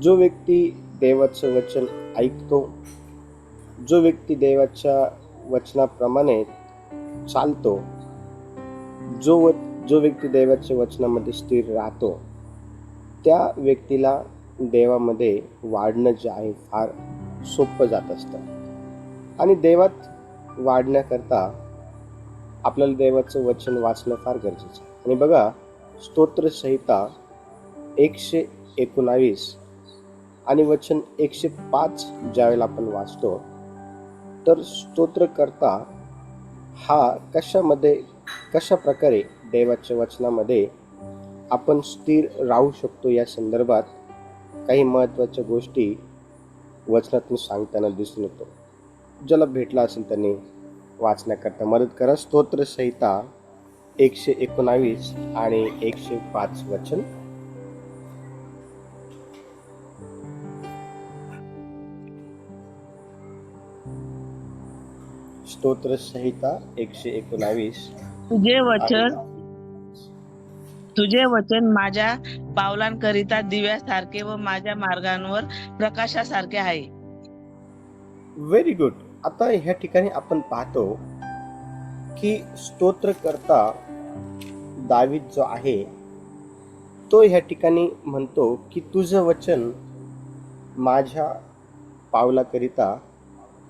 जो व्यक्ती देवाचं वचन ऐकतो, जो व्यक्ती देवाच्या वचनाप्रमाणे चालतो, जो व्यक्ती देवाच्या वचनामध्ये स्थिर राहतो, त्या व्यक्तीला देवामध्ये वाढणं जे आहे फार सोपं जात असतं. आणि देवात वाढण्याकरता आपल्याला देवाचं वचन वाचणं फार गरजेचं आहे. आणि बघा, स्तोत्रसंहिता 119 आणि वचन 105 ज्यावेळेला आपण वाचतो, तर स्तोत्रकर्ता हा कशा प्रकारे देवाच्या वचनामध्ये आपण स्थिर राहू शकतो या संदर्भात काही महत्त्वाच्या गोष्टी वचनातून सांगताना दिसून येतो. ज्याला भेटला असेल त्याने वाचण्याकरता मदत करा. स्तोत्रसंहिता 119 आणि 105 वचन. स्तोत्रसंहिता 119. तुझे वचन माझ्या पावलांकरिता दिव्यासारखे व माझ्या मार्गांवर प्रकाशासारखे आहे. Very good. आता ह्या ठिकाणी आपण पाहतो की स्तोत्रकर्ता दावीद जो आहे तो ह्या ठिकाणी म्हणतो की तुझं वचन माझ्या पावलाकरिता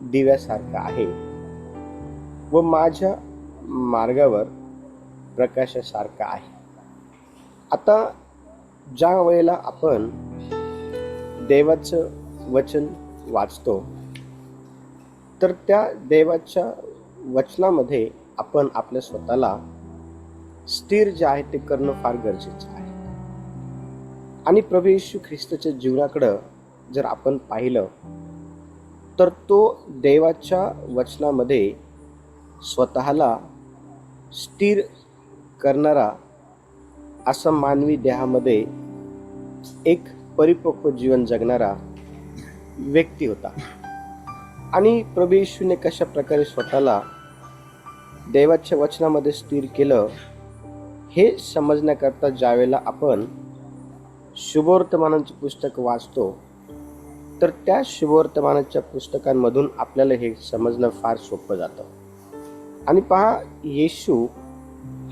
दिव्यासारखं आहे व माझ्या मार्गावर प्रकाशासारखं आहे. आता ज्या वेळेला आपण देवाचं वचन वाचतो, तर त्या देवाच्या वचनामध्ये आपण आपल्या स्वतःला स्थिर जे आहे ते करणं फार गरजेचं आहे. आणि प्रभू येशू ख्रिस्ताच्या जीवनाकडं जर आपण पाहिलं, तर तो देवाच्या वचनामध्ये स्वतःला स्थिर करणारा असा मानवी देहामध्ये एक परिपक्व जीवन जगणारा व्यक्ती होता. आणि प्रभू येशूने कशा प्रकारे स्वतःला देवाच्या वचनामध्ये स्थिर केलं हे समजण्याकरता ज्यावेळेला आपण शुभवर्तमानांचे पुस्तक वाचतो, तर त्या शुभवर्तमानाच्या पुस्तकांमधून आपल्याला हे समजणं फार सोपं जातं. आणि पहा, येशू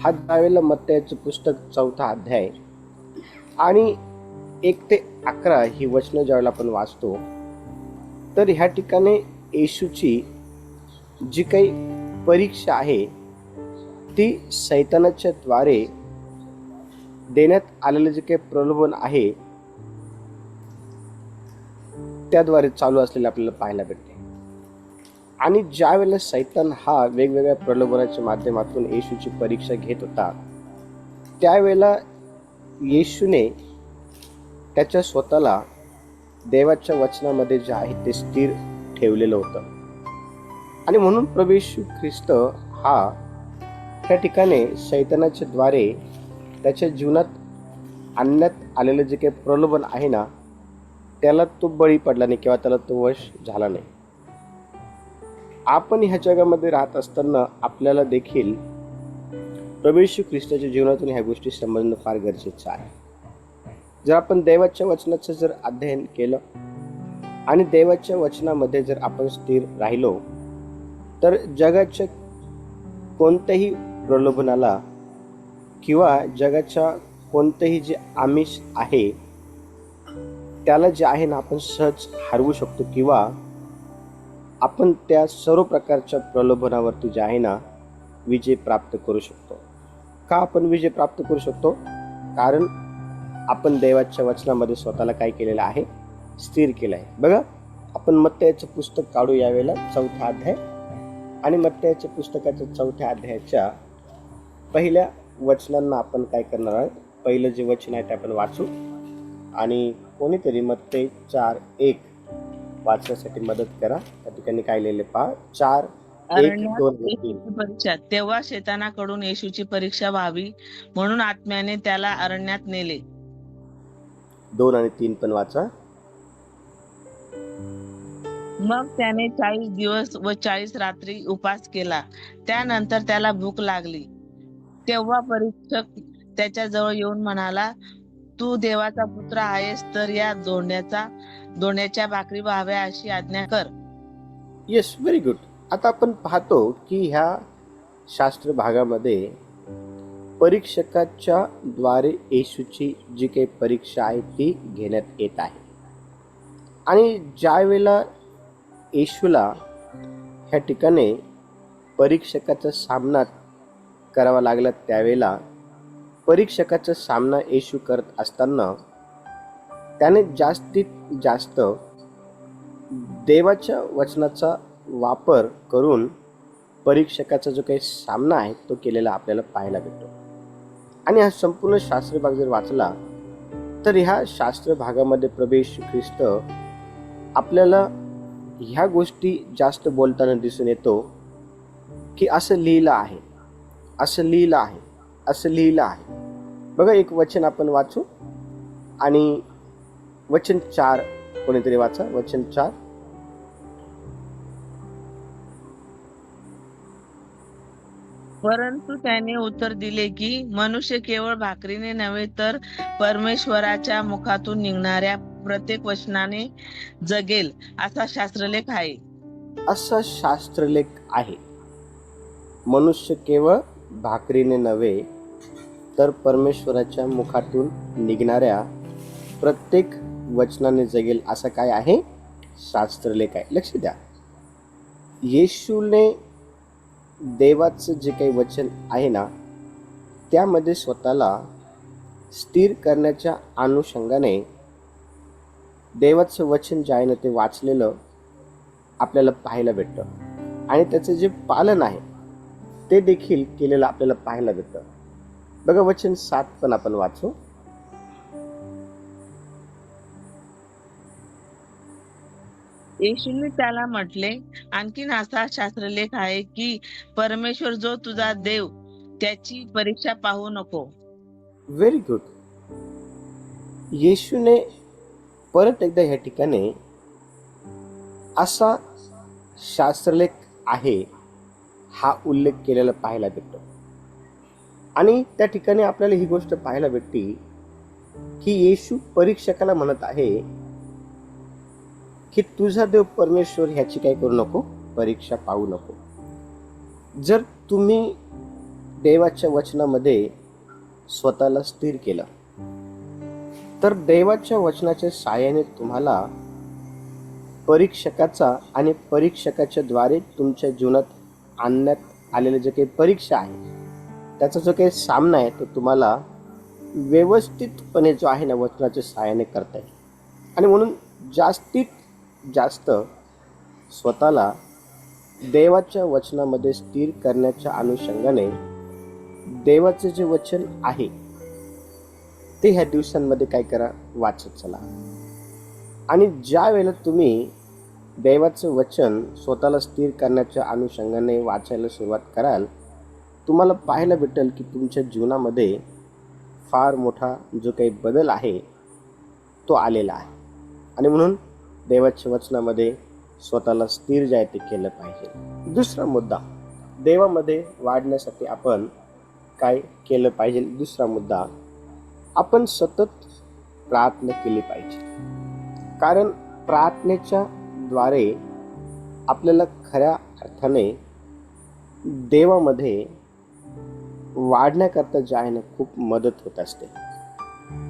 हा ज्यावेळेला मत्तयाचं पुस्तक 4 अध्याय आणि 1 ते 11 ही वचनं ज्यावेळेला आपण वाचतो, तर ह्या ठिकाणी येशूची जी काही परीक्षा आहे ती सैतानाच्या द्वारे देण्यात आलेलं जे काही प्रलोभन आहे त्याद्वारे चालू असलेले आपल्याला पाहायला भेटते. आणि ज्या वेळेला सैतान हा वेगवेगळ्या प्रलोभनाच्या माध्यमातून येशूची परीक्षा घेत होता, त्यावेळेला येशूने त्याच्या स्वतःला देवाच्या वचनामध्ये जे आहे ते स्थिर ठेवलेलं होतं. आणि म्हणून प्रभू येशू ख्रिस्त हा त्या ठिकाणी सैतानाच्या द्वारे त्याच्या जीवनात आणण्यात आलेलं जे काही प्रलोभन आहे ना, त्याला तो बळी पडला नाही किंवा त्याला तो वश झाला नाही. आपण ह्या जगामध्ये राहत असताना आपल्याला देखील प्रभू येशू ख्रिस्ताच्या जीवनातून ह्या गोष्टी समजणं फार गरजेचं आहे. जर आपण देवाच्या वचनाचं जर अध्ययन केलं आणि देवाच्या वचनामध्ये जर आपण स्थिर राहिलो, तर जगाच्या कोणत्याही प्रलोभनाला किंवा जगाच्या कोणतेही जे आमिष आहे त्याला जे आहे ना आपण सहज हरवू शकतो किंवा आपण त्या सर्व प्रकारच्या प्रलोभनावरती जे आहे ना विजय प्राप्त करू शकतो. का आपण विजय प्राप्त करू शकतो? कारण आपण देवाच्या वचनामध्ये स्वतःला काय केलेलं आहे? स्थिर केलं आहे. बघा, आपण मत्तयाचं पुस्तक काढू यावेळेला 4 अध्याय आणि मत्तयाच्या पुस्तकाच्या 4 अध्यायाच्या पहिल्या वचनांना आपण काय करणार आहोत? पहिलं जे वचन आहे ते आपण वाचू आणि कोणीतरी मत्तय 4:1 वाचण्यासाठी मदत करा. त्या ठिकाणी काय लिहिले पहा, 4:1-2-3. परीक्षा. तेव्हा शैतानाकडून येशूची परीक्षा व्हावी म्हणून आत्म्याने त्याला अरण्यात नेले. 2 आणि 3 पण वाचा. मग त्याने 40 दिवस व 40 रात्री उपास केला. त्यानंतर त्याला भूक लागली. तेव्हा परीक्षक त्याच्या जवळ येऊन म्हणाला, तू देवाचा पुत्र आहेस तर या दोंड्याच्या भाकरी व्हाव्या अशी आज्ञा कर. Yes, very good. आता आपण पाहतो की ह्या शास्त्र भागामध्ये परीक्षकाच्या द्वारे येशूची जी काही परीक्षा आहे ती घेण्यात येत आहे. आणि ज्या वेळेला येशूला ह्या ठिकाणी परीक्षकाचा सामना करावा लागला, त्यावेळेला परीक्षकाचा सामना येशू करत असताना त्याने जास्तीत जास्त देवाच्या वचनाचा वापर करून परीक्षकाचा जो काही सामना आहे तो केलेला आपल्याला पाहायला भेटतो. आणि हा संपूर्ण शास्त्र भाग जर वाचला तर ह्या शास्त्र भागामध्ये प्रभू येशू ख्रिस्त आपल्याला ह्या गोष्टी जास्त बोलताना दिसून येतो की असं लिहिलं आहे, असं लिहिलं आहे, असं लिहिलं आहे. बघा, एक वचन आपण वाचू आणि वचन 4 कोणीतरी वाचा. वचन 4. परंतु त्याने उत्तर दिले की मनुष्य केवळ भाकरीने नव्हे तर परमेश्वराच्या मुखातून निघणाऱ्या प्रत्येक वचनाने जगेल असा शास्त्रलेख आहे. असा शास्त्रलेख आहे. मनुष्य केवळ भाकरीने नव्हे तर परमेश्वराच्या मुखातून निघणाऱ्या प्रत्येक वचनाने जगेल असा काय आहे? शास्त्रलेख आहे. लक्ष द्या, येशूने देवाचं जे काही वचन आहे ना त्यामध्ये स्वतःला स्थिर करण्याच्या अनुषंगाने देवाचं वचन जे आहे ना ते वाचलेलं आपल्याला पाहायला भेटतं आणि त्याचं जे पालन आहे ते देखील केलेलं आपल्याला पाहायला भेटतं. बघा, वचन 7 पण आपण वाचू. येशूने त्याला म्हटले, आणखीन असा शास्त्रलेख आहे की परमेश्वर जो तुझा देव त्याची परीक्षा पाहू नको. Very good. येशूने परत एकदा ह्या ठिकाणी असा शास्त्रलेख आहे हा उल्लेख केलेला पाहायला भेटतो. आणि त्या ठिकाणी आपल्याला ही गोष्ट पाहायला भेटते की येशू परीक्षकाला म्हणत आहे की तुझा देव परमेश्वर ह्याची काय करू नको, परीक्षा पाहू नको. जर तुम्ही देवाच्या वचनामध्ये स्वतःला स्थिर केलं तर देवाच्या वचनाच्या साहाय्याने तुम्हाला परीक्षकाचा आणि परीक्षकाच्या द्वारे तुमच्या जीवनात आणण्यात आलेले जे काही परीक्षा आहे त्याचा जो काही सामना आहे तो तुम्हाला व्यवस्थितपणे जो आहे ना वचनाच्या साहाय्याने करता येईल. आणि म्हणून जास्तीत जास्त स्वतःला देवाच्या वचनामध्ये स्थिर करण्याच्या अनुषंगाने देवाचे जे वचन आहे ते ह्या दिवसांमध्ये काय करा, वाचत चला. आणि ज्या वेळेला तुम्ही देवाचं वचन स्वतःला स्थिर करण्याच्या अनुषंगाने वाचायला सुरुवात कराल तुम्हाला पाहायला भेटेल की तुमच्या जीवनामध्ये फार मोठा जो काही बदल आहे तो आलेला आहे. आणि म्हणून देवाच्या वचनामध्ये स्वतःला स्थिर जे आहे ते केलं पाहिजे. दुसरा मुद्दा, देवामध्ये वाढण्यासाठी आपण काय केलं पाहिजे. दुसरा मुद्दा, आपण सतत प्रार्थना केली पाहिजे. कारण प्रार्थनेच्या द्वारे आपल्याला खऱ्या अर्थाने देवामध्ये वाढण्याकरता जे आहे ना खूप मदत होत असते.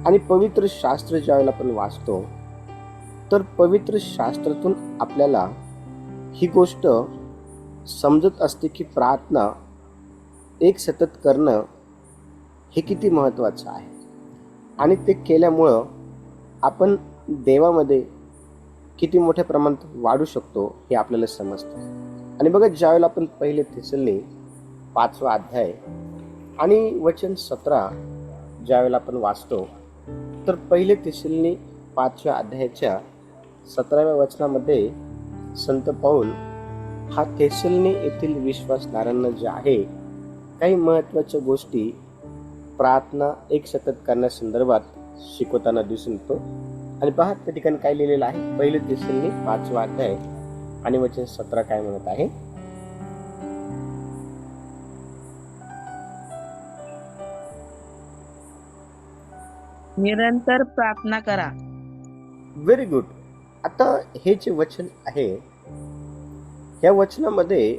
आणि पवित्र शास्त्र ज्यावेळेला आपण वाचतो तर पवित्र शास्त्रातून आपल्याला ही गोष्ट समजत असते की प्रार्थना एक सतत करणं हे किती महत्त्वाचं आहे. आणि ते केल्यामुळं आपण देवामध्ये किती मोठ्या प्रमाणात वाढू शकतो हे आपल्याला समजतं. आणि बघा, ज्यावेळेला आपण पहिले थिस्सलुनी 5वा अध्याय आणि वचन 17 ज्यावेळेला आपण वाचतो तर पहिले थिस्सलुनी 5व्या अध्यायाच्या 17व्या वचनामध्ये संत पौल हा थिस्सलुनी येथील विश्वासणाऱ्यांना जे आहे काही महत्त्वाच्या गोष्टी प्रार्थना एक सतत करण्यासंदर्भात शिकवताना दिसून येतो. आणि पहा त्या ठिकाणी काय लिहिलेलं आहे. पहिले थिस्सलुनी 5वा अध्याय आणि वचन 17 काय म्हणत आहे. निरंतर प्रार्थना करा. Very good. आता हे जे वचन आहे, या वचनामध्ये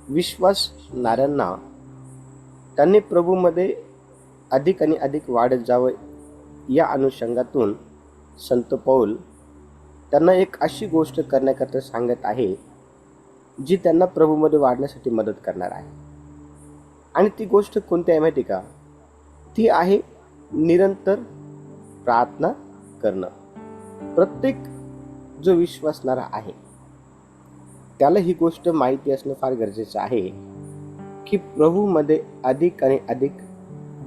विश्वासणाऱ्यांना त्यांनी प्रभूमध्ये अधिक आणि अधिक वाढत जावं, या अनुषंगातून संत पौल त्यांना एक अशी गोष्ट करण्याकरता सांगत आहे जी त्यांना प्रभूमध्ये वाढण्यासाठी मदत करणार आहे. आणि ती गोष्ट कोणती आहे माहिती का? ती आहे निरंतर प्रार्थना करणं. प्रत्येक जो विश्वासणारा आहे त्याला ही गोष्ट माहिती असणं फार गरजेचं आहे की प्रभूमध्ये अधिक आणि अधिक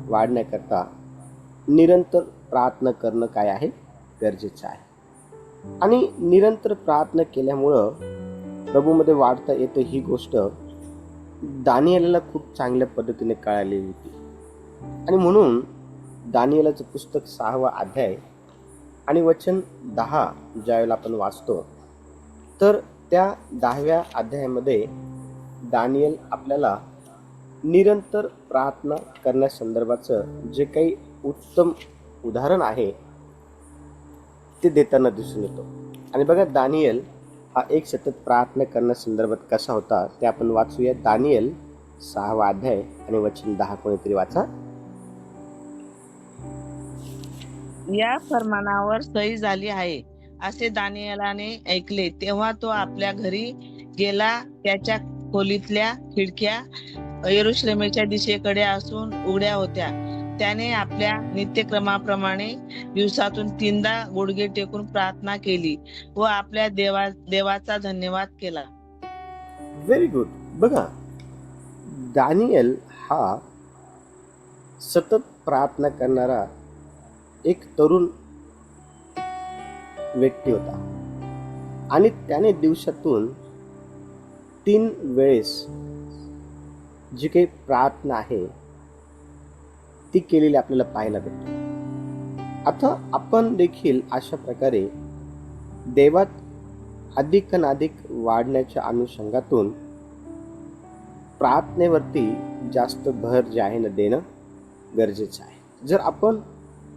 वाढण्याकरता निरंतर प्रार्थना करणं काय आहे, गरजेचं आहे. आणि निरंतर प्रार्थना केल्यामुळं प्रभूमध्ये वाढता येतं, ही गोष्ट दानिएलला खूप चांगल्या पद्धतीने कळालेली होती. आणि म्हणून दानिएलाचं पुस्तक 6वा अध्याय आणि वचन 10 ज्यावेळेला आपण वाचतो, तर त्या 10व्या अध्यायामध्ये दानिएल आपल्याला निरंतर प्रार्थना करण्यासंदर्भाचं जे काही उत्तम उदाहरण आहे ते देताना दिसून येतो. आणि बघा, दानिएल हा एक सतत प्रार्थना करण्यासंदर्भात कसा होता ते आपण वाचूया. दानिएल 6वा अध्याय आणि वचन 10 कोणीतरी वाचा. या फरमानावर सही झाली आहे असे दानिएलाने ऐकले, तेव्हा तो आपल्या घरी गेला. त्याच्या खोलीतल्या खिडक्या यरुशलेमेच्या दिशेकडे असून उघड्या होत्या. त्याने आपल्या नित्यक्रमाप्रमाणे दिवसातून 3दा गुडघे टेकून प्रार्थना केली व आपल्या देवाचा धन्यवाद केला. Very good. बघा, दानिएल हा सतत प्रार्थना करणारा एक तरुण व्यक्ती होता. आणि त्याने दिवसातून 3 वेळेस जी काही प्रार्थना आहे ती केलेली आपल्याला पाहायला भेटते. आता आपण देखील अशा प्रकारे देवात अधिक आणि अधिक वाढण्याच्या अनुषंगातून प्रार्थनेवरती जास्त भर जे आहे ना देणं गरजेचं आहे. जर आपण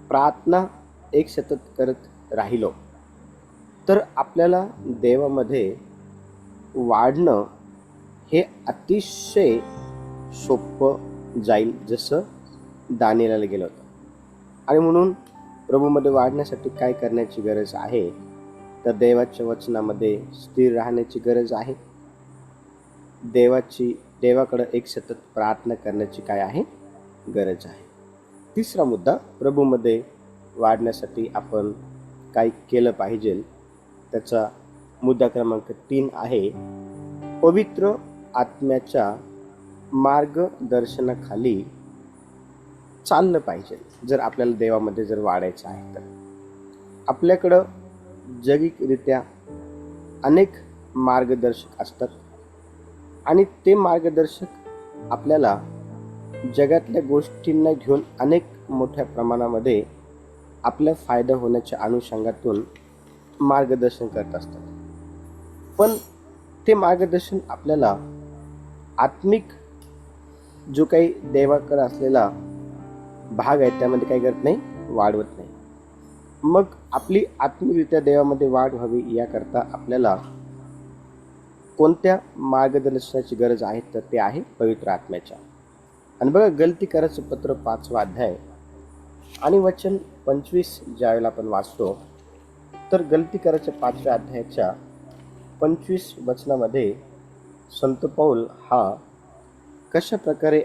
प्रार्थना एक सतत करत राहिलो तर आपल्याला देवामध्ये वाढणं हे अतिशय सोपं जाईल, जसं दानिएलाला गेलं होतं. आणि म्हणून प्रभूमध्ये वाढण्यासाठी काय करण्याची गरज आहे, तर देवाच्या वचनामध्ये स्थिर राहण्याची गरज आहे. देवाकडं एक सतत प्रार्थना करण्याची काय आहे, गरज आहे. तिसरा मुद्दा, प्रभूमध्ये वाढण्यासाठी आपण काय केलं पाहिजे, त्याचा मुद्दा क्रमांक 3 आहे पवित्र आत्म्याच्या मार्गदर्शनाखाली चाललं पाहिजे. जर आपल्याला देवामध्ये जर वाढायचं आहे तर आपल्याकडं जैविकरित्या अनेक मार्गदर्शक असतात आणि ते मार्गदर्शक आपल्याला जगातल्या गोष्टींना घेऊन अनेक मोठ्या प्रमाणामध्ये आपला फायदा होण्याच्या अनुषंगातून मार्गदर्शन करत असतात. पण ते मार्गदर्शन आपल्याला आत्मिक जो काही देवाकडे असलेला भाग आहे त्यामध्ये काय करत नाही, वाढवत नाही. मग आपली आत्मिकरित्या देवामध्ये वाढ व्हावी याकरता आपल्याला कोणत्या मार्गदर्शनाची गरज आहे, तर ते आहे पवित्र आत्म्याच्या. आणि बघा, गलतीकाराचं पत्र 5वा अध्याय आणि वचन 25 ज्यावेळेला आपण वाचतो, तर गलतीकाराच्या 5व्या अध्यायाच्या 25 वचनामध्ये संत पौल हा कशा प्रकारे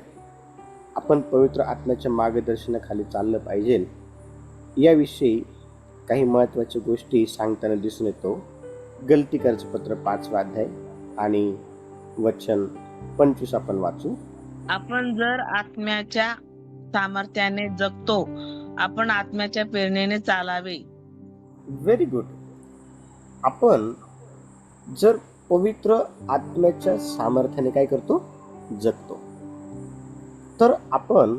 आपण पवित्र आत्म्याच्या मार्गदर्शनाखाली चाललं पाहिजे याविषयी काही महत्त्वाच्या गोष्टी सांगताना दिसून येतो. गलतीकाराचं पत्र 5वा अध्याय आणि वचन 25 आपण वाचू. आपण जर आत्म्याच्या सामर्थ्याने जगतो, आपण आत्म्याच्या प्रेरणेने चालावे. Very good. आपण जर पवित्र आत्म्याच्या सामर्थ्याने काय करतो, जगतो, तर आपण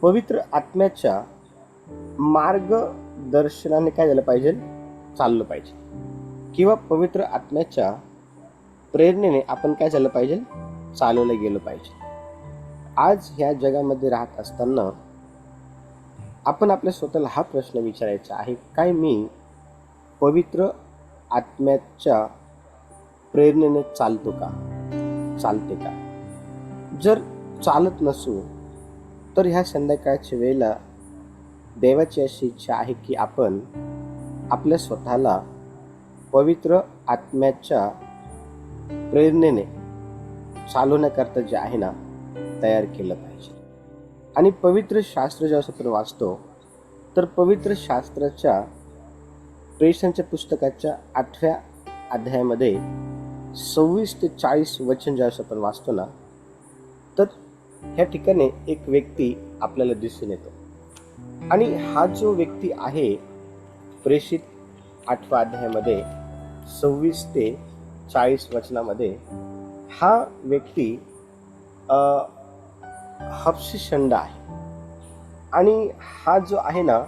पवित्र आत्म्याच्या मार्गदर्शनाने काय झालं पाहिजे, चाललं पाहिजे. किंवा पवित्र आत्म्याच्या प्रेरणेने आपण काय झालं पाहिजे, चालवलं गेलं पाहिजे. आज ह्या जगामध्ये राहत असताना आपण आपल्या स्वतःला हा प्रश्न विचारायचा आहे, काय मी पवित्र आत्म्याच्या प्रेरणेने चालतो का, चालते का? जर चालत नसू तर ह्या संध्याकाळच्या वेळेला देवाची अशी इच्छा आहे की आपण आपल्या स्वतःला पवित्र आत्म्याच्या प्रेरणेने चालवण्याकरता जे आहे ना तयार केलं पाहिजे. आणि पवित्र शास्त्र जेव्हा आपण वाचतो तर पवित्र शास्त्राच्या प्रेषणाच्या पुस्तकाच्या 8व्या अध्यायामध्ये 26 ते 40 वचन जेव्हा आपण वाचतो ना तर ह्या ठिकाणी एक व्यक्ती आपल्याला दिसून येतो. आणि हा जो व्यक्ती आहे प्रेषित 8व्या अध्यायामध्ये 26 ते 40 वचनामध्ये, हा व्यक्ती हबशी शंड आहे. आणि हा जो आहे ना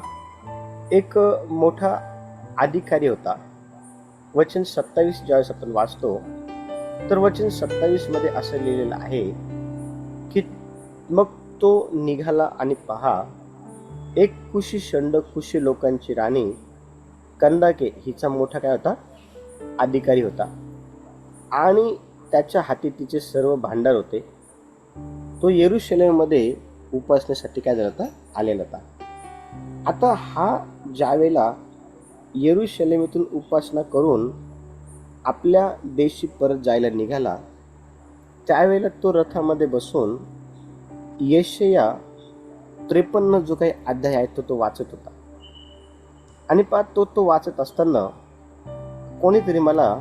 एक मोठा अधिकारी होता. वचन 27 ज्यावेळेस आपण वाचतो तर वचन 27 मध्ये असं लिहिलेलं आहे की मग तो निघाला आणि पहा, एक कुशी शंड कुशी लोकांची राणी कंदाके हिचा मोठा काय होता, अधिकारी होता. आणि त्याच्या हाती तिचे सर्व भांडार होते. तो यरूशलेममध्ये उपासनेसाठी काय झाला होता, आलेला होता. आता हा ज्यावेळेला यरूशलेमेतून उपासना करून आपल्या देशी परत जायला निघाला, त्यावेळेला तो रथामध्ये बसून यशया 53 जो काही अध्याय आहे तो वाचत होता. आणि तो वाचत असताना कोणीतरी मला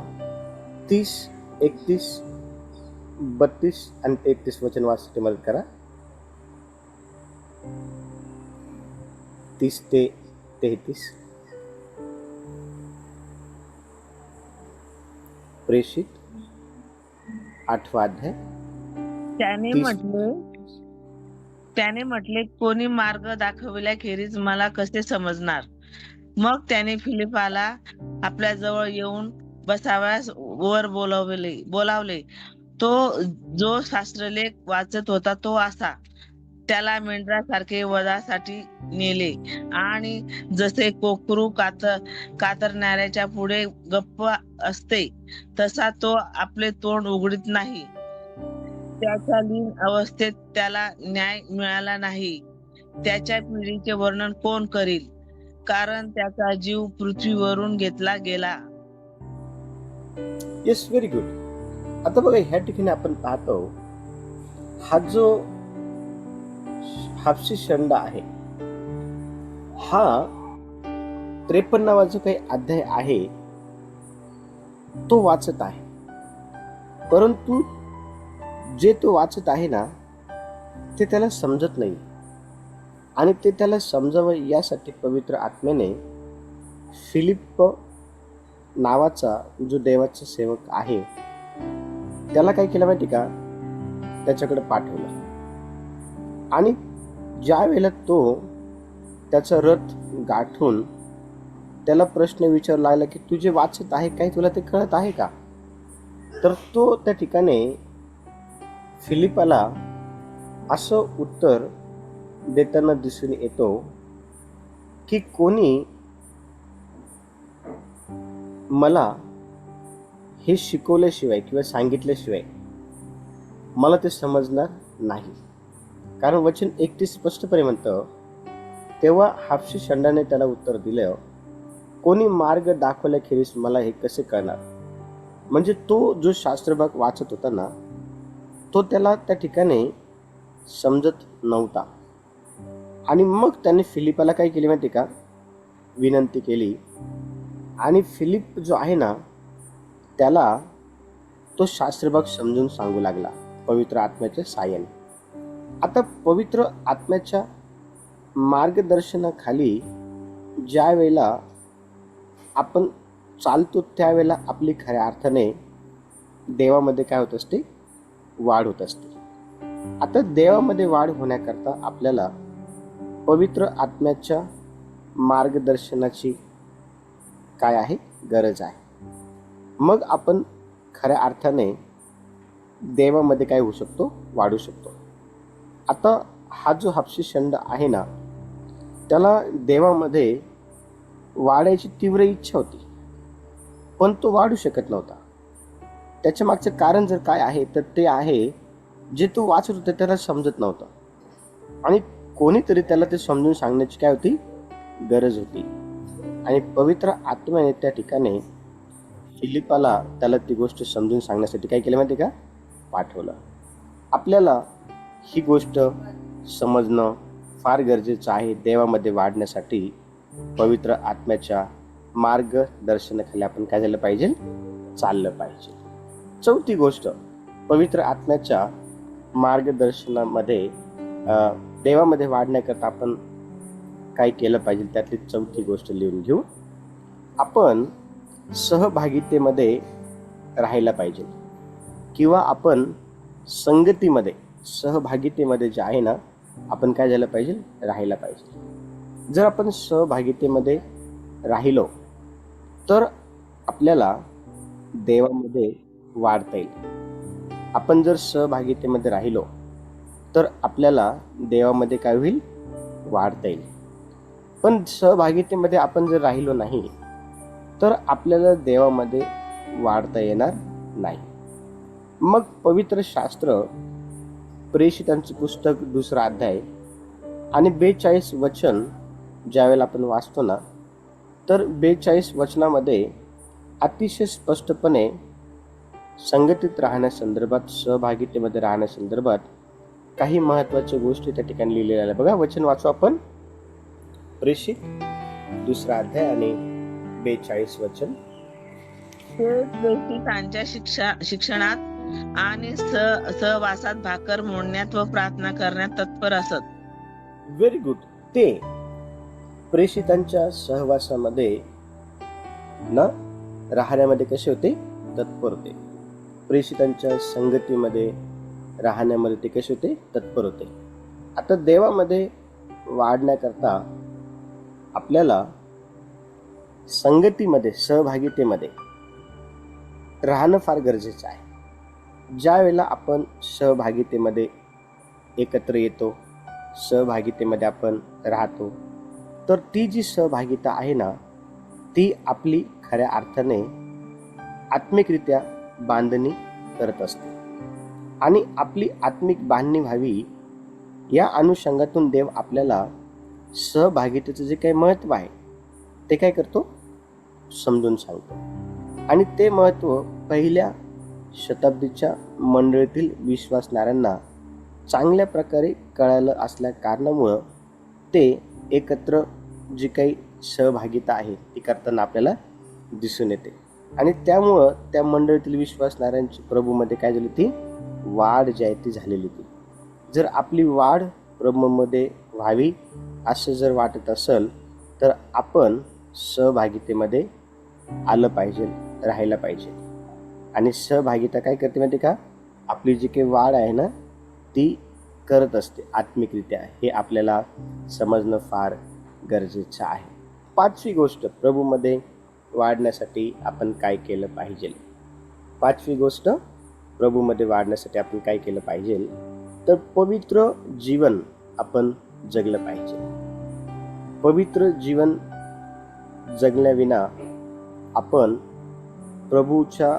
30, 31, 32 आणि 33 वचन वाचण्यासाठी मदत करा. 30 ते 33 प्रेषित 8वा अध्याय. त्याने म्हटले कोणी मार्ग दाखविल्याखेरीज मला कसे समजणार? मग त्याने फिलिपाला आपल्या जवळ येऊन बसाव्यास वर बोलावले. तो जो शास्त्रलेख वाचत होता तो असा. त्याला मेंढरासारखे वधासाठी नेले आणि जसे कोकरू कातरणाऱ्याच्या पुढे गप्प असते तसा तो आपले तोंड उघडीत नाही. त्याच्या लीन अवस्थेत त्याला न्याय मिळाला नाही. त्याच्या पिढीचे वर्णन कोण करील? कारण त्याचा जीव पृथ्वीवरून घेतला गेला. Yes, very good. आता बघा, ह्या ठिकाणी आपण पाहतो हा जो हापशी शंड आहे हा 53वा जो काही अध्याय आहे तो वाचत आहे. परंतु जे तो वाचत आहे ना ते त्याला समजत नाही. आणि ते त्याला समजावं यासाठी पवित्र आत्म्याने फिलिप नावाचा जो देवाचा सेवक आहे त्याला काय केलं माहिती का, त्याच्याकडे पाठवलं. आणि ज्या वेळेला तो त्याचा रथ गाठून त्याला प्रश्न विचारू लागला की तू जे वाचत आहे काय तुला ते कळत आहे का? तर तो त्या ठिकाणी फिलिपाला असं उत्तर देताना दिसून येतो की कोणी मला हे शिकवल्याशिवाय किंवा सांगितल्याशिवाय मला ते समजणार नाही. कारण वचन 31 स्पष्टपणे म्हणतं, तेव्हा हापशी शंडाने त्याला उत्तर दिलं, कोणी मार्ग दाखवल्याखेरीज मला हे कसे कळणार? म्हणजे तो जो शास्त्रभाग वाचत होता ना तो त्याला त्या ठिकाणी समजत नव्हता. आणि मग त्याने फिलिपाला काय केली माहिती का, विनंती केली. आणि फिलिप जो आहे ना त्याला तो शास्त्रभाग समजून सांगू लागला पवित्र आत्म्याच्या साहाय्याने. आता पवित्र आत्म्याच्या मार्गदर्शनाखाली ज्या वेळेला आपण चालतो त्यावेळेला आपली खऱ्या अर्थाने देवामध्ये काय होत असते, वाढ होत असते. आता देवामध्ये वाढ होण्याकरता आपल्याला पवित्र आत्म्याच्या मार्गदर्शनाची काय आहे, गरज आहे. मग आपण खऱ्या अर्थाने देवामध्ये काय होऊ शकतो, वाढू शकतो. आता हा जो हापशी शंड आहे ना त्याला देवामध्ये वाढायची तीव्र इच्छा होती, पण तो वाढू शकत नव्हता. त्याच्या मागचं कारण जर काय आहे तर ते आहे, जे तो वाचत होता त्याला समजत नव्हतं आणि कोणीतरी त्याला ते समजून सांगण्याची काय होती, गरज होती. आणि पवित्र आत्म्याने त्या ठिकाणी फिलिपाला त्याला ती गोष्ट समजून सांगण्यासाठी काय केलं माहिती का, पाठवलं. आपल्याला ही गोष्ट समजणं फार गरजेचं आहे. देवामध्ये वाढण्यासाठी पवित्र आत्म्याच्या मार्गदर्शनाखाली आपण काय झालं पाहिजे, चाललं पाहिजे. चौथी गोष्ट, पवित्र आत्म्याच्या मार्गदर्शनामध्ये देवामध्ये वाढण्याकरता आपण काय केलं पाहिजे, त्यातली चौथी गोष्ट लिहून घेऊ. आपण सहभागितेमध्ये राहायला पाहिजे, किंवा आपण सहभागितेमध्ये जे आहे ना, आपण काय झालं पाहिजे, राहायला पाहिजे. जर आपण सहभागितेमध्ये राहिलो तर आपल्याला देवामध्ये वाढता येईल. आपण जर सहभागितेमध्ये राहिलो तर आपल्याला देवामध्ये काय होईल, वाढता येईल. पण सहभागितेमध्ये आपण जर राहिलो नाही तर आपल्याला देवामध्ये वाढता येणार नाही. मग पवित्र शास्त्र, प्रेषितांचे पुस्तक 2 अध्याय आणि 42 वचन ज्यावेळेला आपण वाचतो ना, तर 42 वचनामध्ये अतिशय स्पष्टपणे संगतीत राहण्यासंदर्भात, सहभागितेमध्ये राहण्यासंदर्भात काही महत्त्वाच्या गोष्टी त्या ठिकाणी लिहिलेल्या आहेत. बघा, वचन वाचू आपण. प्रेषित 2 अध्याय आणि 42 वचन. ते प्रेषितांच्या शिक्षणात आणि सहवासात भाकर मोडण्यात व प्रार्थना करण्यात तत्पर असत. Very good. ते प्रेषितांच्या सहवासामध्ये ना राहण्यामध्ये कसे होते, तत्पर होते. प्रेषितांच्या संगतीमध्ये राहण्यामध्ये ते कसे होते, तत्पर होते. आता देवामध्ये वाढण्याकरता आपल्याला संगतीमध्ये, सहभागितेमध्ये राहणं फार गरजेचं आहे. ज्या वेळेला आपण सहभागितेमध्ये एकत्र येतो, सहभागितेमध्ये आपण राहतो, तर ती जी सहभागिता आहे ना, ती आपली खऱ्या अर्थाने आत्मिकरित्या बांधणी करत असते. आणि आपली आत्मिक बांधणी व्हावी या अनुषंगातून देव आपल्याला सहभागितेचं जे काही महत्त्व आहे ते काय करतो, समजून सांगतो. आणि ते महत्त्व पहिल्या शताब्दीच्या मंडळीतील विश्वासणाऱ्यांना चांगल्या प्रकारे कळालं असल्या कारणामुळं ते एकत्र जी काही सहभागिता आहे ती करताना आपल्याला दिसून येते. आणि त्यामुळं त्या मंडळीतील विश्वासणाऱ्यांची प्रभूमध्ये काय झाली, ती वाढ जी आहे ती झालेली होती. जर आपली वाढ प्रभूमध्ये व्हावी असं जर वाटत असेल तर आपण सहभागितेमध्ये आलं पाहिजे, राहायला पाहिजे. आणि सहभागिता काय करते माहिती का, आपली जी काही वाढ आहे ना ती करत असते आत्मिकरित्या. हे आपल्याला समजणं फार गरजेचं आहे. 5वी गोष्ट, प्रभूमध्ये वाढण्यासाठी आपण काय केलं पाहिजे. 5वी गोष्ट, प्रभूमध्ये वाढण्यासाठी आपण काय केलं पाहिजे, तर पवित्र जीवन आपण जगलं पाहिजे. पवित्र जीवन जगण्याविना आपण प्रभूच्या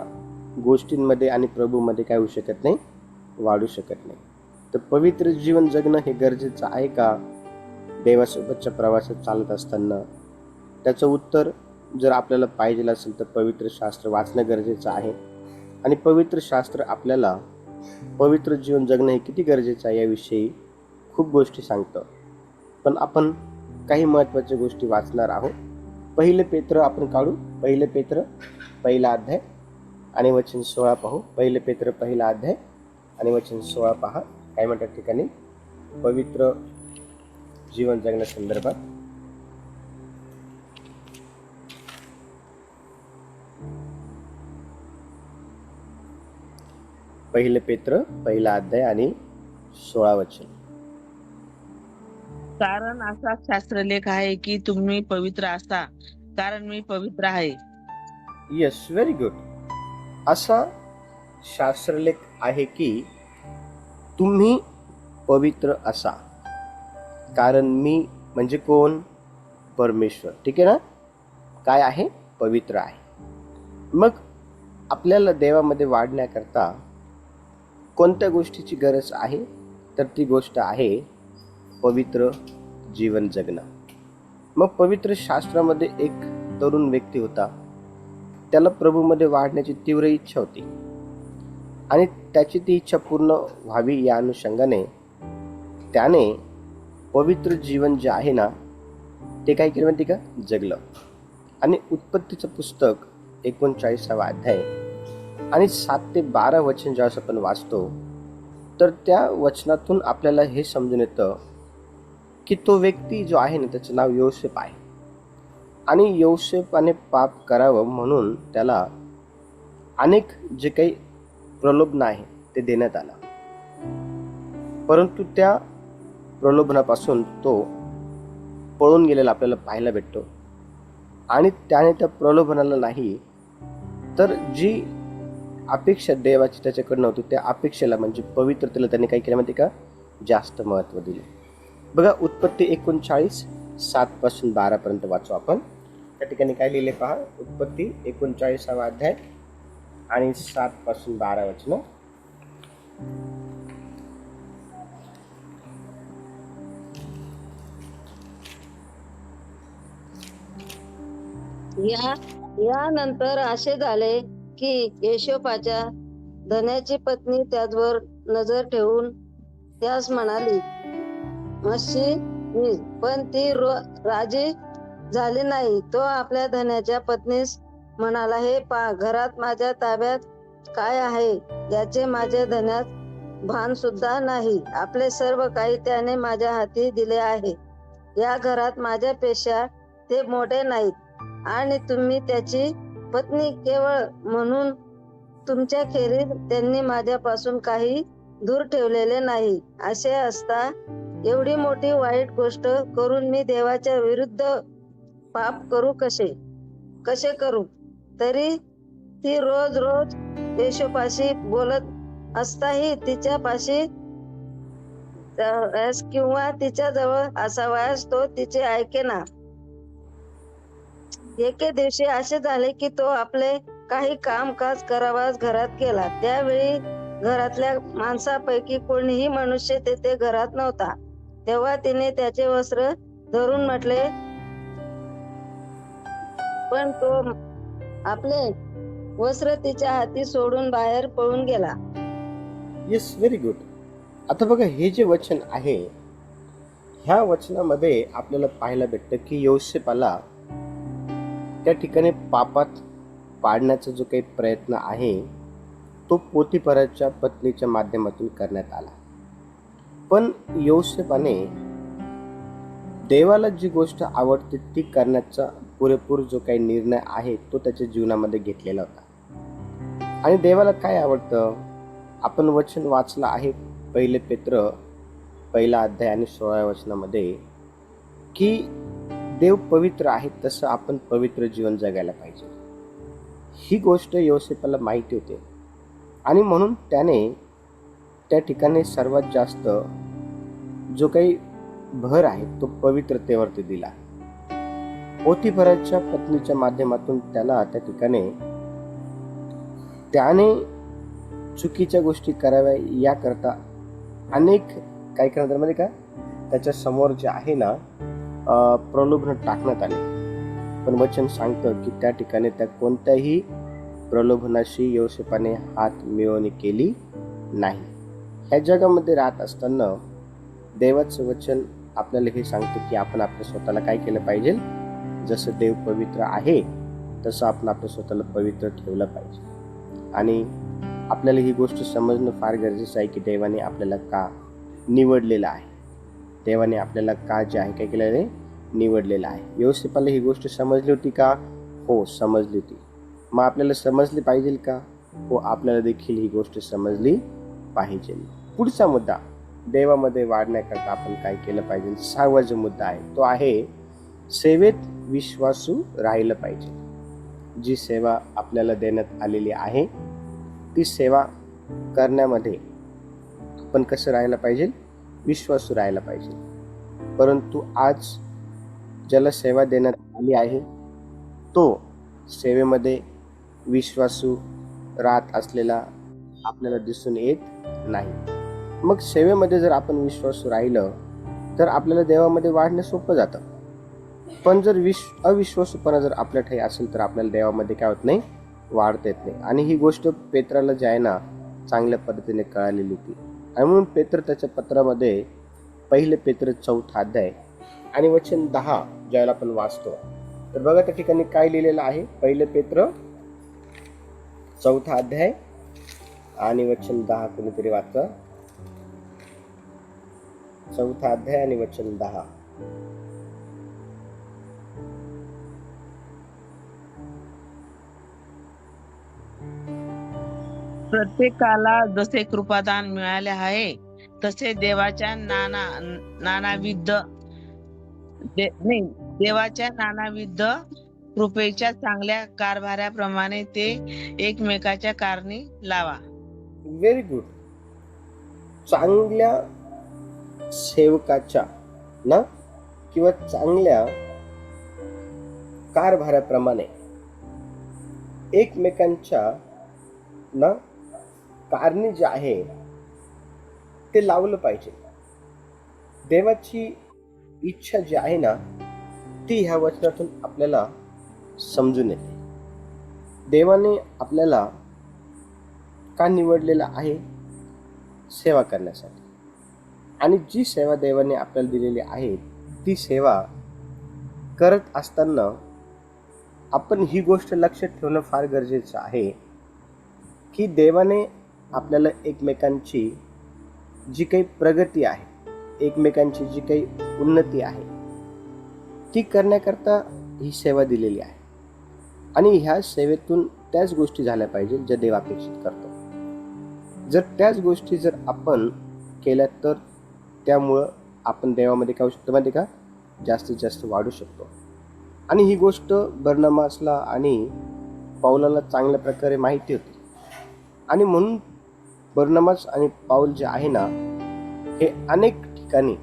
गोष्टींमध्ये आणि प्रभूमध्ये काय होऊ शकत नाही, वाढू शकत नाही. तर पवित्र जीवन जगणं हे गरजेचं आहे का देवासोबतच्या प्रवासात चालत असताना? त्याचं उत्तर जर आपल्याला पाहिजे असेल तर पवित्र शास्त्र वाचणं गरजेचं आहे. आणि पवित्र शास्त्र आपल्याला पवित्र जीवन जगणं हे किती गरजेचं आहे याविषयी खूप गोष्टी सांगतं. पण आपण काही महत्त्वाच्या गोष्टी वाचणार आहोत. 1 पेत्र आपण काढू. 1 पेत्र 1 अध्याय आणि वचन 16 पाहू. 1 पेत्र 1 अध्याय आणि वचन 16 पहा. काय म्हणतात ठिकाणी, पवित्र जीवन जगण्यासंदर्भात. पहिले पेत्र 1 अध्याय आणि 16 वचन. कारण असा शास्त्रलेख आहे की तुम्ही पवित्र असा, कारण मी पवित्र आहे. Yes, very good. असा शास्त्रलेख आहे की तुम्ही पवित्र असा, कारण मी म्हणजे कोण? परमेश्वर. ठीक आहे ना? काय आहे? पवित्र आहे. मग आपल्याला देवामध्ये वाढण्याकरता कोणत्या गोष्टीची गरज आहे? तर ती गोष्ट आहे पवित्र जीवन जगणं. मग पवित्र शास्त्रामध्ये एक तरुण व्यक्ती होता. त्याला प्रभूमध्ये वाढण्याची तीव्र इच्छा होती आणि त्याची ती इच्छा पूर्ण व्हावी या अनुषंगाने त्याने पवित्र जीवन जे आहे ना ते काय केलं माहिती का? जगलं. आणि उत्पत्तीचं पुस्तक 39वा अध्याय आणि 7 ते 12 वचन ज्यावेळेस आपण वाचतो तर त्या वचनातून आपल्याला हे समजून येतं की तो व्यक्ती जो आहे ना त्याचं नाव योसेफ आहे. आणि योसेफाने पाप करावं म्हणून त्याला अनेक जे काही प्रलोभन आहे ते देण्यात आलं. परंतु त्या प्रलोभनापासून तो पळून गेलेला आपल्याला पाहायला भेटतो. आणि त्याने त्या प्रलोभनाला नाही तर जी अपेक्षा देवाची त्याच्याकडनं होती त्या अपेक्षेला म्हणजे पवित्रतेला त्याने काय केलं माहिती का? जास्त महत्त्व दिले. बघा उत्पत्ती 39 7 12 पर्यंत वाचू आपण. त्या ठिकाणी काय लिहिले पहा. उत्पत्ती 39वा अध्याय आणि 7 12 वचन. यानंतर असे झाले की योसेफाच्या धन्याची पत्नी त्याचवर नजर ठेवून त्यास म्हणाली, मशी नीस. पण ती राजी झाली नाही. तो आपल्या धन्याच्या पत्नीस म्हणाला, हे पहा, घरात माझ्या ताब्यात काय आहे याचे माझ्या धन्यात भान सुद्धा नाही. आपले सर्व काही त्याने माझ्या हाती दिले आहे. या घरात माझ्यापेक्षा ते मोठे नाहीत आणि तुम्ही त्याची पत्नी केवळ म्हणून तुमच्या खेरीज त्यांनी माझ्यापासून काही दूर ठेवलेले नाही. असे असता एवढी मोठी वाईट गोष्ट करून मी देवाच्या विरुद्ध पाप करू कसे करू? तरी ती रोज रोज योसेफाशी बोलत असताही तिच्यापाशी किंवा तिच्या जवळ असावयास तो तिचे ऐकेना. एके दिवशी असे झाले की तो आपले काही कामकाज करावास घरात गेला. त्यावेळी घरातल्या माणसापैकी कोणीही मनुष्य तेथे घरात नव्हता. तेव्हा तिने त्याचे वस्त्र धरून म्हटले, पण तो आपले वस्त्र तिच्या हाती सोडून बाहेर पळून गेला. Yes, very good. आता बघा हे जे वचन आहे ह्या वचनामध्ये आपल्याला पाहायला भेटतं की योसेफाला त्या ठिकाणी पापात पाडण्याचा जो काही प्रयत्न आहे तो पोतीफराच्या पत्नीच्या माध्यमातून करण्यात आला. पण योसेफाने देवाला जी गोष्ट आवडते ती करण्याचा पुरेपूर जो काही निर्णय आहे तो त्याच्या जीवनामध्ये घेतलेला होता. आणि देवाला काय आवडतं? आपण वचन वाचलं आहे 1 पेत्र 1 अध्याय आणि 16 वचनामध्ये की देव पवित्र आहे तसं आपण पवित्र जीवन जगायला पाहिजे. ही गोष्ट योसेफाला माहिती होते आणि म्हणून त्याने त्या ठिकाणी सर्वात जास्त जो काही भर आहे तो पवित्रतेवरती दिला. पोतीफराच्या पत्नीच्या माध्यमातून त्याला त्या ठिकाणी त्याने चुकीच्या गोष्टी कराव्या याकरता अनेक काय करण्यात मध्ये का त्याच्या समोर जे आहे ना प्रलोभन टाकण्यात आले. पण वचन सांगतं की त्या ठिकाणी त्या कोणत्याही प्रलोभनाशी योसेफाने हात मिळवणी केली नाही. ह्या जगामध्ये राहत असताना देवाचं वचन आपल्याला हे सांगतं की आपण आपल्या स्वतःला काय केलं पाहिजे? जसं देव पवित्र आहे तसं आपण आपल्या स्वतःला पवित्र ठेवलं पाहिजे. आणि आपल्याला ही गोष्ट समजणं फार गरजेचं आहे की देवाने आपल्याला का निवडलेलं आहे. देवाने आपल्याला का जे आहे काय केलेलं आहे? निवडलेलं आहे. योसेफाला ही गोष्ट समजली होती का? हो, समजली होती. मग आपल्याला समजली पाहिजे का? हो, आपल्याला देखील ही गोष्ट समजली पाहिजे. पुढचा मुद्दा, देवामध्ये वाढण्याकरता आपण काय केलं पाहिजे? 6वा जो मुद्दा आहे तो आहे सेवेत विश्वासू राहिलं पाहिजे. जी सेवा आपल्याला देण्यात आलेली आहे ती सेवा करण्यामध्ये आपण कसं राहायला पाहिजे? विश्वासू राहायला पाहिजे. परंतु आज ज्याला सेवा देण्यात आली आहे तो सेवेमध्ये विश्वासू राहत असलेला आपल्याला दिसून येत नाही. मग सेवेमध्ये जर आपण विश्वासू राहिलं तर आपल्याला देवामध्ये वाढणं सोपं जातं. पण जर अविश्वासूपणा जर आपल्या ठाई असेल तर आपल्याला देवामध्ये काय होत नाही, वाढता येत नाही. आणि ही गोष्ट पेत्राला जे आहे ना चांगल्या पद्धतीने कळालेली होती. आणि म्हणून पेत्र त्याच्या पत्रामध्ये 1 पेत्र 4 अध्याय आणि वचन 10 ज्यावेळेला आपण वाचतो तर बघा त्या ठिकाणी काय लिहिलेलं आहे. 1 पेत्र 4 अध्याय आणि वचन 10 कोणीतरी वाचा. 4 अध्याय आणि वचन 10. प्रत्येकाला जसे कृपादान मिळाले आहे तसे देवाच्या नानाविध कृपेच्या चांगल्या कारभाराप्रमाणे ते एकमेकाच्या कारणी लावा. Very good. चांगल्या सेवकाच्या ना किंवा चांगल्या कारभाराप्रमाणे एकमेकांच्या ना कारणी जे आहे ते लावलं पाहिजे. देवाची इच्छा जी आहे ना ती ह्या वचनातून आपल्याला समजून येते. देवाने आपल्याला का निवडलेलं आहे? सेवा करण्यासाठी. आणि जी सेवा देवाने आपल्याला दिलेली आहे ती सेवा करत असताना आपण ही गोष्ट लक्षात ठेवणं फार गरजेचं आहे की देवाने आपल्याला एकमेकांची जी काही प्रगती आहे, एकमेकांची जी काही उन्नती आहे ती करण्याकरता ही सेवा दिलेली आहे. आणि ह्या सेवेतून त्याच गोष्टी झाल्या पाहिजे ज्या देव अपेक्षित करतो. जर त्याच गोष्टी जर आपण केल्या तर त्यामुळं आपण देवामध्ये काय होऊ शकतो माहिती का, जास्तीत जास्त वाढू शकतो. आणि ही गोष्ट बर्नबासला आणि पौलाला चांगल्या प्रकारे माहिती होती. आणि म्हणून बर्नबास आणि पाऊल जे आहे ना हे अनेक ठिकाणी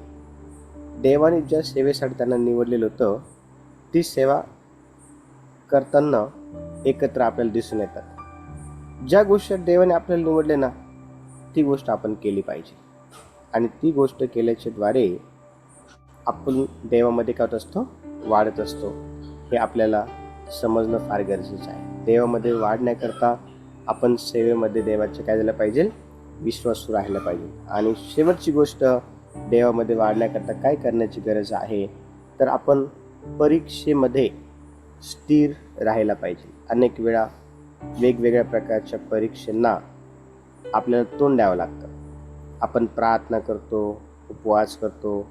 देवाने ज्या सेवेसाठी त्यांना निवडलेलं होतं ती सेवा करताना एकत्र आपल्याला दिसून येतात. ज्या गोष्टी देवाने आपल्याला निवडले ना ती गोष्ट आपण केली पाहिजे. आणि ती गोष्ट केल्याच्या द्वारे आपण देवामध्ये काय होत असतो, वाढत असतो. हे आपल्याला समजणं फार गरजेचं आहे. देवामध्ये वाढण्याकरता आपण सेवेमध्ये देवाचे काय झालं पाहिजे, विश्वासू राहायला पाहिजे. आणि शेवटची गोष्ट देवामध्ये वाढण्याकरता काय करण्याची गरज आहे तर आपण परीक्षेमध्ये स्थिर राहायला पाहिजे. अनेक वेळा वेगवेगळ्या प्रकारच्या परीक्षांना आपल्याला तोंड द्यावं लागतं. आपण प्रार्थना करतो, उपवास करतो,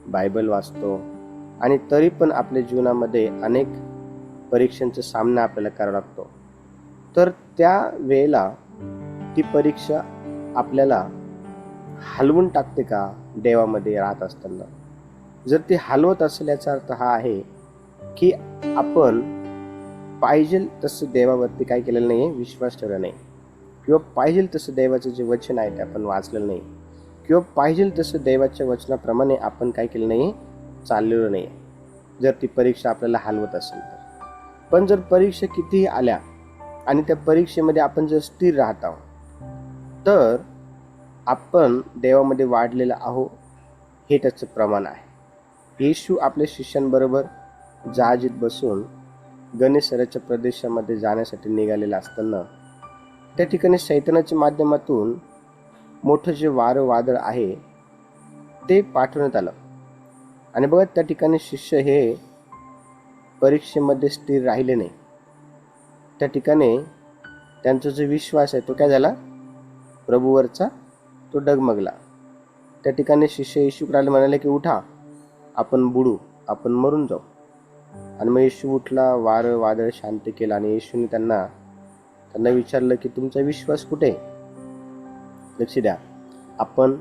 बायबल वाचतो आणि तरी पण आपल्या जीवनामध्ये अनेक परीक्षांचा सामना आपल्याला करावा लागतो. तर त्या वेळेला ती परीक्षा आपल्याला हलवून टाकते का देवामध्ये राहत असताना? जर ती हलवत असेल याचा अर्थ हा आहे की आपण पाहिजे तसं देवावरती काय केलेलं नाही आहे, विश्वास ठेवला नाही. किंवा पाहिजे तसं देवाचं जे वचन आहे ते आपण वाचलेलं नाही. किंवा पाहिजे तसं देवाच्या वचनाप्रमाणे आपण काय केलं नाही, चाललेलं नाही. जर ती परीक्षा आपल्याला हलवत असेल तर. पण जर परीक्षा कितीही आल्या आणि त्या परीक्षेमध्ये आपण जर स्थिर राहत आहोत तर आपण देवामध्ये वाढलेलं आहो हे त्याचं प्रमाण आहे. येशू आपल्या शिष्यांबरोबर जहाजीत बसून गनेसराच्या प्रदेशामध्ये जाण्यासाठी निघालेला असताना त्या ठिकाणी शैतानाच्या माध्यमातून मोठं जे वादळ आहे ते पाठवण्यात आलं. आणि बघा त्या ठिकाणी शिष्य हे परीक्षेमध्ये स्थिर राहिले नाही. त्या ठिकाणी त्यांचा जो विश्वास आहे तो काय झाला, प्रभूवरचा तो डगमगला. त्या ठिकाणी शिष्य येशूकडे म्हणाले की उठा, आपण बुडू, आपण मरून जाऊ. आणि मग येशू उठला, वादळ शांत केला. आणि येशूने त्यांना विचारलं की तुमचा विश्वास कुठे? लक्ष द्या, आपण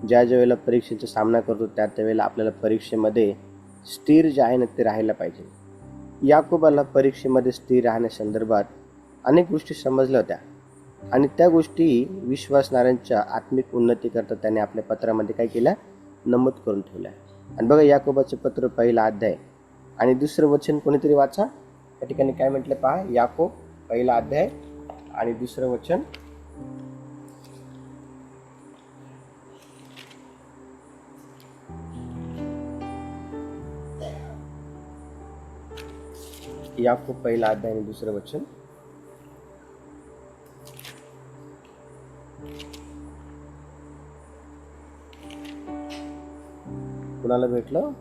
ज्या वेळेला परीक्षेचा सामना करतो त्या वेळेला आपल्याला परीक्षेमध्ये स्थिर जे आहे ना ते राहायला पाहिजे. याकोबाला परीक्षेमध्ये स्थिर राहण्यासंदर्भात अनेक गोष्टी समजल्या होत्या आणि त्या गोष्टी विश्वासणाऱ्यांच्या आत्मिक उन्नती करता त्याने आपल्या पत्रामध्ये काय केल्या, नमूद करून ठेवल्या. आणि बघा याकोबाचं पत्र 1 अध्याय आणि दुसरं वचन कोणीतरी वाचा. या ठिकाणी काय म्हटलं पहा, याकोब पहिला अध्याय आणि दुसरं वचन. याकोब पहिला अध्याय आणि दुसरं वचन. कुणाला भेटलं?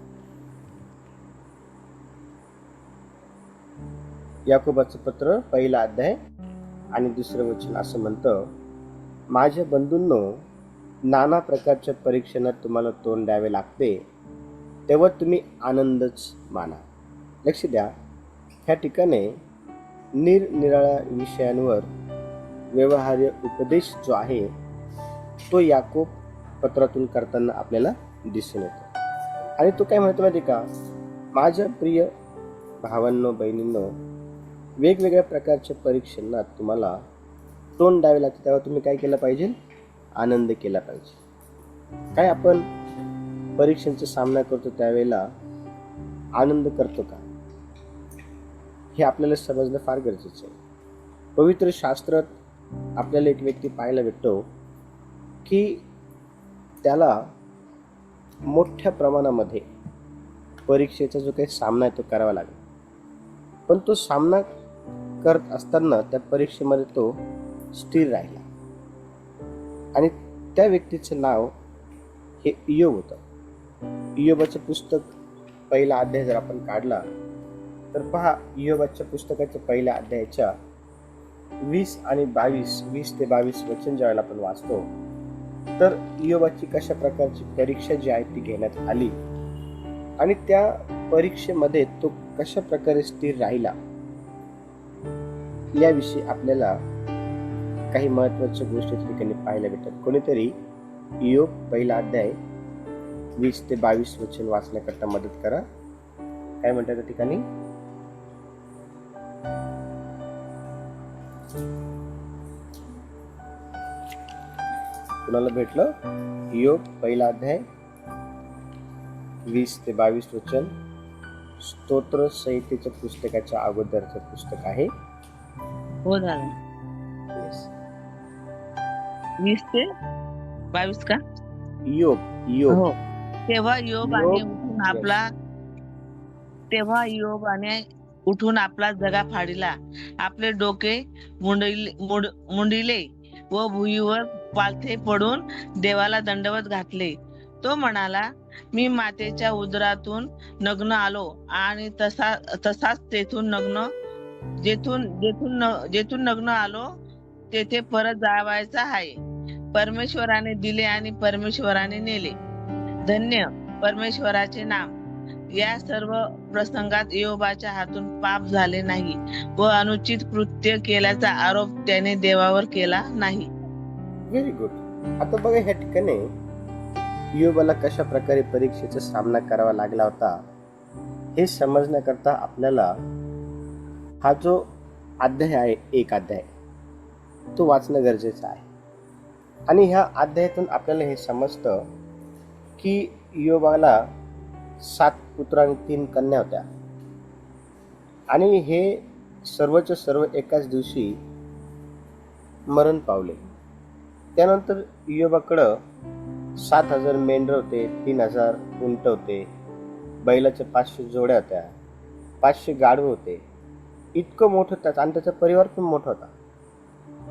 याकोबाचं पत्र पहिला अध्याय आणि दुसरं वचन असं म्हणतं, माझ्या बंधूंनो, नाना प्रकारच्या परीक्षणात तुम्हाला तोंड द्यावे लागते, तेव्हा तुम्ही आनंदच माना. लक्ष द्या, ह्या ठिकाणी निरनिराळ्या विषयांवर व्यवहार्य उपदेश जो आहे तो याकोब पत्रातून करताना आपल्याला दिसून येतो. आणि तो काय म्हणतो माहिती का, माझ्या प्रिय भावांनो बहिणींनो, वेगवेगळ्या प्रकारच्या परीक्षांना तुम्हाला तोंड द्यावे लागते, तेव्हा तुम्ही काय केलं पाहिजे? आनंद केला पाहिजे. काय आपण परीक्षांचा सामना करतो त्यावेळेला आनंद करतो का, हे आपल्याला समजणं फार गरजेचं आहे. पवित्र शास्त्रात आपल्याला एक व्यक्ती पाहायला भेटतो की त्याला मोठ्या प्रमाणामध्ये परीक्षेचा जो काही सामना आहे तो करावा लागला, पण तो सामना करत असताना त्या परीक्षेमध्ये तो स्थिर राहिला. आणि त्या व्यक्तीचं नाव हे इयोब होतं. इयोबाचं पुस्तक पहिला अध्याय जर आपण काढला तर पहा, इयोबाच्या पुस्तकाच्या पहिल्या अध्यायाच्या 20 आणि 20 ते 22 वचन ज्यावेळेला आपण वाचतो तर इयोबाची कशा प्रकारची परीक्षा जी आहे ती घेण्यात आली आणि त्या परीक्षेमध्ये तो कशा प्रकारे स्थिर राहिला याविषयी आपल्याला काही महत्वाच्या गोष्टी ठिकाणी पाहायला भेटतात. कोणीतरी इयोब पहिला अध्याय 20 ते 22 वचन वाचण्याकरता मदत करा. काय म्हणतात त्या ठिकाणी? कुणाला भेटलं? इयोब पहिला अध्याय 20 ते 22 वचन स्तोत्र संहितेच्या पुस्तकाच्या अगोदरचं पुस्तक आहे. हो झालं. 20 ते 22 का? इयोब हो. तेव्हा इयोबाने उठून आपला जगा फाडिला, आपले डोके मुंडिले व भुईवर पालथे पडून देवाला दंडवत घातले. तो म्हणाला, मी मातेच्या उदरातून नग्न आलो आणि तसाच जेथून नग्न आलो तेथे परत जावायचा आहे. परमेश्वराने दिले आणि परमेश्वराने नेले, धन्य परमेश्वराचे नाम. या सर्व प्रसंगात इयोबाच्या हातून पाप झाले नाही व अनुचित कृत्य केल्याचा आरोप त्याने देवावर केला नाही. Very good. आता बघा, ह्या ठिकाणी इयोबाला कशा प्रकारे परीक्षेचा सामना करावा लागला होता हे समजण्याकरता आपल्याला हा जो अध्याय आहे, एक अध्याय, तो वाचणं गरजेचं आहे. आणि ह्या अध्यायातून आपल्याला हे समजतं की इयोबाला 7 पुत्र आणि 3 कन्या होत्या आणि हे सर्वच्या सर्व एकाच दिवशी मरण पावले. त्यानंतर इयोबाकडं 7,000 मेंढर होते, 3,000 उंट होते, बैलाच्या 500 जोड्या होत्या, 500 गाढवे होते. इतकं मोठं त्याचं, आणि त्याचा परिवार पण मोठा होता.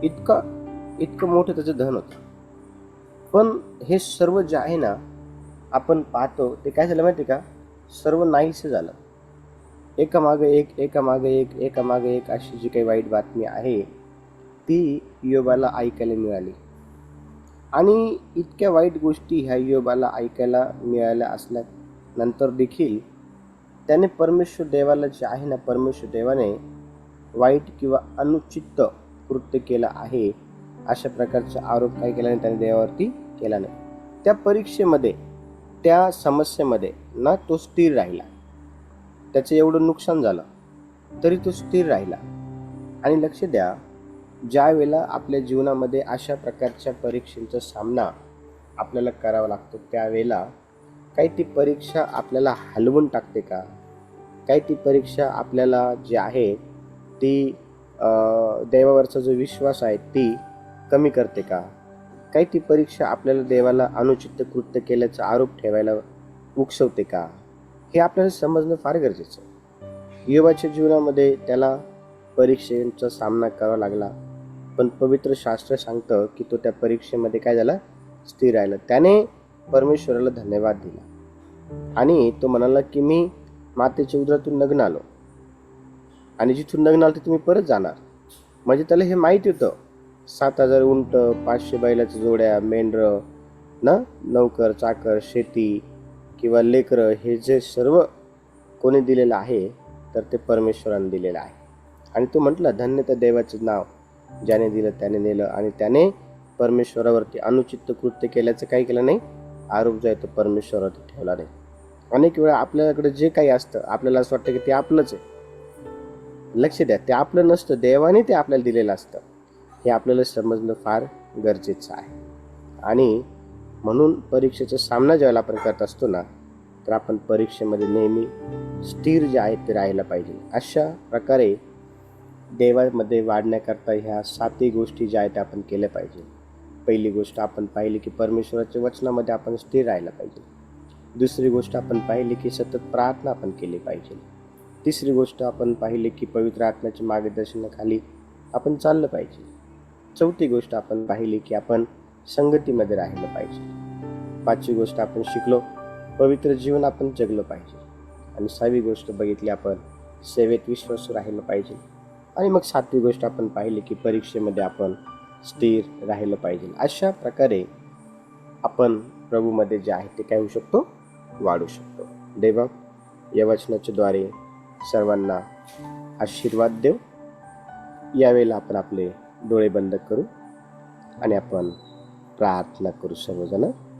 इतकं मोठं त्याचं धन होतं. पण हे सर्व जे आहे ना, आपण पाहतो ते काय झालं माहिती का, सर्व नाहीसं झालं. एकामागे एक अशी जी काही वाईट बातमी आहे ती इयोबाला ऐकायला मिळाली. आणि इतक्या वाईट गोष्टी ह्या इयोबाला ऐकायला मिळाल्या असल्यानंतर देखील त्याने परमेश्वर देवाला जे आहे ना, परमेश्वर देवाने वाईट किंवा अनुचित कृत्य केलं आहे अशा प्रकारचा आरोप काय केला नाही, त्याने देवावरती केला नाही. त्या परीक्षेमध्ये, त्या समस्येमध्ये ना तो स्थिर राहिला. त्याचं एवढं नुकसान झालं तरी तो स्थिर राहिला. आणि लक्ष द्या, ज्या वेळेला आपल्या जीवनामध्ये अशा प्रकारच्या परीक्षेचा सामना आपल्याला करावा लागतो त्यावेळेला काही ती परीक्षा आपल्याला हलवून टाकते का, काही ती परीक्षा आपल्याला जी आहे ती देवावरचा जो विश्वास आहे ती कमी करते का? काही ती परीक्षा आपल्याला देवाला अनुचित कृत्य केल्याचा आरोप ठेवायला उकसवते का? हे आपल्याला समजणं फार गरजेचं आहे. योबाच्या जीवनामध्ये त्याला परीक्षेचा सामना करावा लागला, पण पवित्र शास्त्र सांगतं की तो त्या परीक्षेमध्ये काय झाला? स्थिर राहिला. त्याने परमेश्वराला धन्यवाद दिला आणि तो म्हणाला की मी मातेच्या उदरातून नग्न आलो आणि जिथून नग्न आलो तिथून मी परत जाणार. म्हणजे त्याला हे माहिती होतं, 7,000 उंट, 500 बैलाच्या जोड्या, मेंढरं ना, नौकर चाकर, शेती किंवा लेकरं, हे जे सर्व कोणी दिलेलं आहे तर ते परमेश्वराने दिलेलं आहे. आणि तो म्हटला, धन्य त्या देवाचं नाव, ज्याने दिलं त्याने नेलं. आणि त्याने परमेश्वरावरती अनुचित कृत्य केल्याचं काही केलं नाही, आरोप जो आहे तो परमेश्वरावरती ठेवला नाही. अनेक वेळा आपल्याकडे जे काही असतं आपल्याला असं वाटतं की ते आपलंच आहे. लक्ष द्या, ते आपलं नसतं, देवाने ते आपल्याला दिलेलं असतं. हे आपल्याला समजणं फार गरजेचं आहे. आणि म्हणून परीक्षेचा सामना ज्यावेळेला आपण करत असतो ना, तर आपण परीक्षेमध्ये नेहमी स्थिर जे आहे ते राहायला पाहिजे. अशा प्रकारे देवामध्ये वाढण्याकरता ह्या 7 गोष्टी ज्या आहेत त्या आपण केल्या पाहिजे. पहिली गोष्ट आपण पाहिली की परमेश्वराच्या वचनामध्ये आपण स्थिर राहायला पाहिजे. दुसरी गोष्ट आपण पाहिली की सतत प्रार्थना आपण केली पाहिजे. तिसरी गोष्ट आपण पाहिली की पवित्र आत्म्याच्या मार्गदर्शनाखाली आपण चाललं पाहिजे. चौथी गोष्ट आपण पाहिली की आपण संगतीमध्ये राहिलं पाहिजे. 5वी गोष्ट आपण शिकलो, पवित्र जीवन आपण जगलं पाहिजे. आणि 6वी गोष्ट बघितली आपण सेवेत विश्वासू राहिलं पाहिजे. आणि मग 7वी गोष्ट आपण पाहिली की परीक्षेमध्ये आपण स्थिर राहिलं पाहिजे. अशा प्रकारे आपण प्रभूमध्ये जे आहे ते काय होऊ शकतो? वाढू शकतो. देवा या वचनाच्या द्वारे सर्वांना आशीर्वाद देव. यावेळेला आपण आपले डोळे बंद करू आणि आपण प्रार्थना करू सर्वजण.